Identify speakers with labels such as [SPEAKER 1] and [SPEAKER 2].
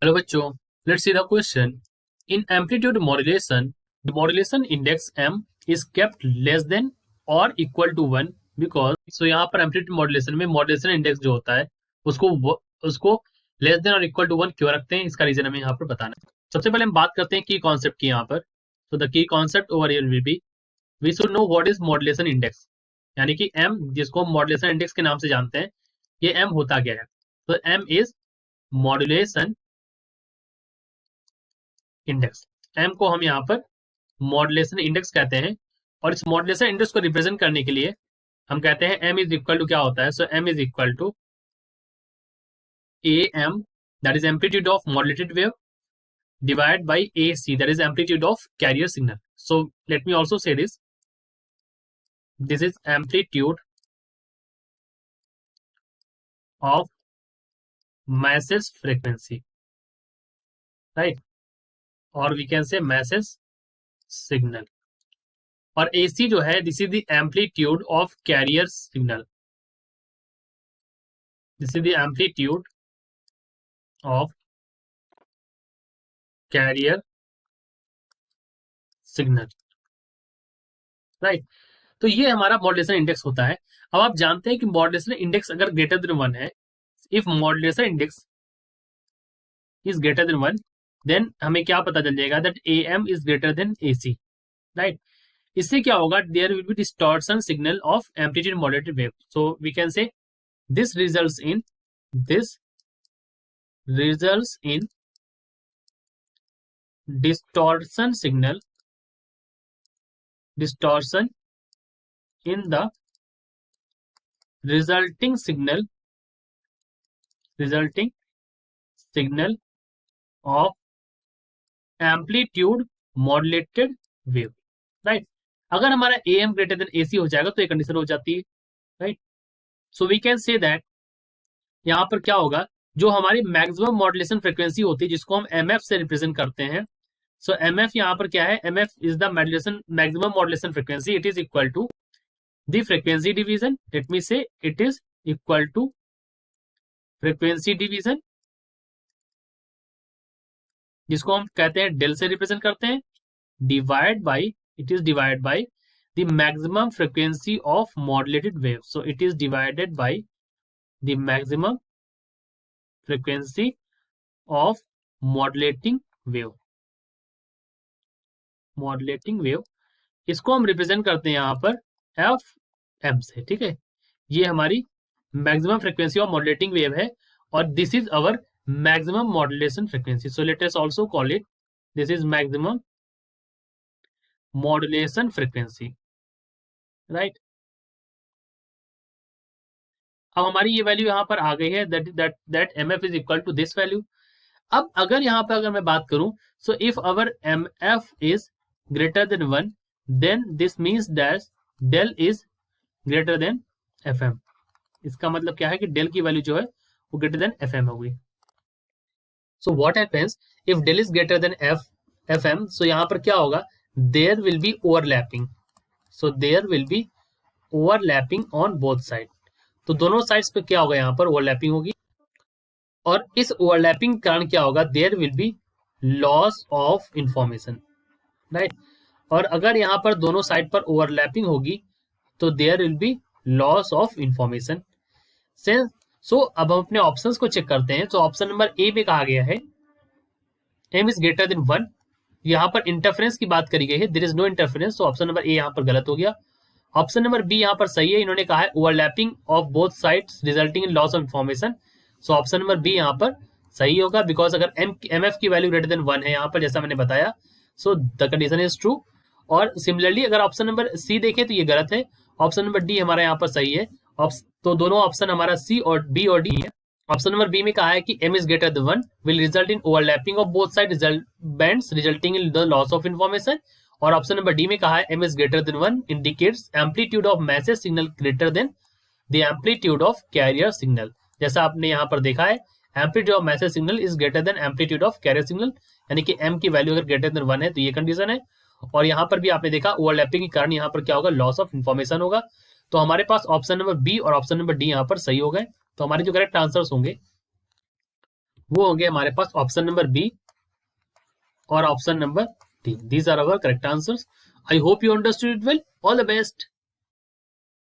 [SPEAKER 1] Hello बच्चों, let's see the question. In amplitude modulation, the modulation index m is kept less than or equal to 1 because so यहाँ पर amplitude modulation में modulation index जो होता है उसको less than और इक्वल टू 1 क्यों रखते हैं, इसका रीजन हमें यहाँ पर बताना है। सबसे पहले हम बात करते हैं की कॉन्सेप्ट की यहाँ पर। तो the key concept over here will be we should know what is modulation index, यानी कि m जिसको हम मॉड्यूलेशन इंडेक्स के नाम से जानते हैं, ये m होता क्या है। तो m is modulation index. m को हम यहाँ पर मॉड्यूलेशन इंडेक्स कहते हैं और इस मॉड्यूलेशन इंडेक्स को रिप्रेजेंट करने के लिए हम कहते हैं m इज इक्वल टू क्या होता है। So m is equal to am, that is amplitude of modulated wave, divided by ac, that is amplitude of carrier signal. So let me also say this is amplitude of message frequency, right, or we can say message signal. और AC जो है this is the amplitude of carrier signal, this is the amplitude of carrier signal, right. तो ये हमारा modulation index होता है। अब आप जानते हैं कि मॉड्यूलेशन इंडेक्स अगर ग्रेटर देन 1 है, if modulation index is greater than 1, then हमें क्या पता चल जाएगा that AM is greater than AC, right. इससे क्या होगा, there will be distortion signal of amplitude modulated wave. So we can say this results in distortion in the resulting signal of amplitude modulated wave, right. अगर हमारा AM greater than AC हो जाएगा तो ये condition हो जाती है, right. So we can say that यहाँ पर क्या होगा, जो हमारी मैक्सिमम मॉड्यूलेशन फ्रीक्वेंसी होती है जिसको हम MF से रिप्रेजेंट करते हैं। सो MF यहाँ पर क्या है, MF is the maximum modulation frequency, it is equal to the frequency deviation. Let me say it is equal to frequency deviation, जिसको हम कहते हैं डेल से रिप्रेजेंट करते हैं, divide by, it is divide by the maximum frequency of modulated wave. So it is divided by the maximum frequency of modulating wave, इसको हम represent करते हैं यहाँ पर FM से, ठीक है। ये हमारी maximum frequency of modulating wave है और this is our maximum modulation frequency. So let us also call it this is maximum modulation frequency, right. अब हमारी ये वैल्यू यहाँ पर आ गई है that MF is equal to this value. अब अगर यहाँ पर अगर मैं बात करूं, so if our MF is greater than 1, then this means that del is greater than FM। इसका मतलब क्या है कि डेल की वैल्यू जो है वो ग्रेटर देन FM होगी। So what happens if del is greater than FM, so यहाँ पर क्या होगा, there will be overlapping. So there will be overlapping on both side. तो दोनों साइड्स पे क्या होगा, यहाँ पर ओवरलैपिंग होगी और इस ओवरलैपिंग के कारण क्या होगा, there will be loss of information, right. और अगर यहाँ पर दोनों साइड पर ओवरलैपिंग होगी तो there will be loss of information. So अब हम अपने ऑप्शंस को चेक करते हैं। तो ऑप्शन नंबर ए में कहा गया है M इज ग्रेटर देन 1, यहाँ पर इंटरफेरेंस की बात करी गई है, देयर इज नो इंटरफेरेंस। तो ऑप्शन नंबर ए यहाँ पर गलत हो गया। ऑप्शन नंबर बी यहाँ पर सही है, इन्होंने कहा है overlapping of both sides resulting in loss of information. So option number B यहाँ पर सही होगा, बिकॉज अगर MF की वैल्यू ग्रेटर देन 1 है यहाँ पर, जैसा मैंने बताया, so the condition is true. और सिमिलरली अगर ऑप्शन नंबर सी देखें तो ये गलत है, ऑप्शन नंबर डी हमारा यहाँ पर सही है। तो दोनों ऑप्शन हमारा सी और बी और डी है। ऑप्शन नंबर बी में कहा है कि M is greater than 1 will result in overlapping of both side bands resulting in the loss of information. और ऑप्शन नंबर डी में कहा है M is greater than 1 indicates amplitude of message signal greater than the amplitude of carrier signal. जैसा आपने यहाँ पर देखा है, amplitude of message signal is greater then amplitude of carrier signal, यानी कि M की वैल्यू अगर ग्रेटर देन 1 है तो ये कंडीशन है। और यहाँ पर भी आपने देखा ओवरलैपिंग के कारण यहाँ पर क्या होगा, लॉस ऑफ इंफॉर्मेशन होगा। तो हमारे पास ऑप्शन नंबर बी और ऑप्शन नंबर डी यहाँ पर सही हो गए। तो हमारे जो करेक्ट आंसर्स होंगे वो होंगे हमारे पास ऑप्शन नंबर बी और option number D. These are our correct answers. I hope you understood it well. All the best.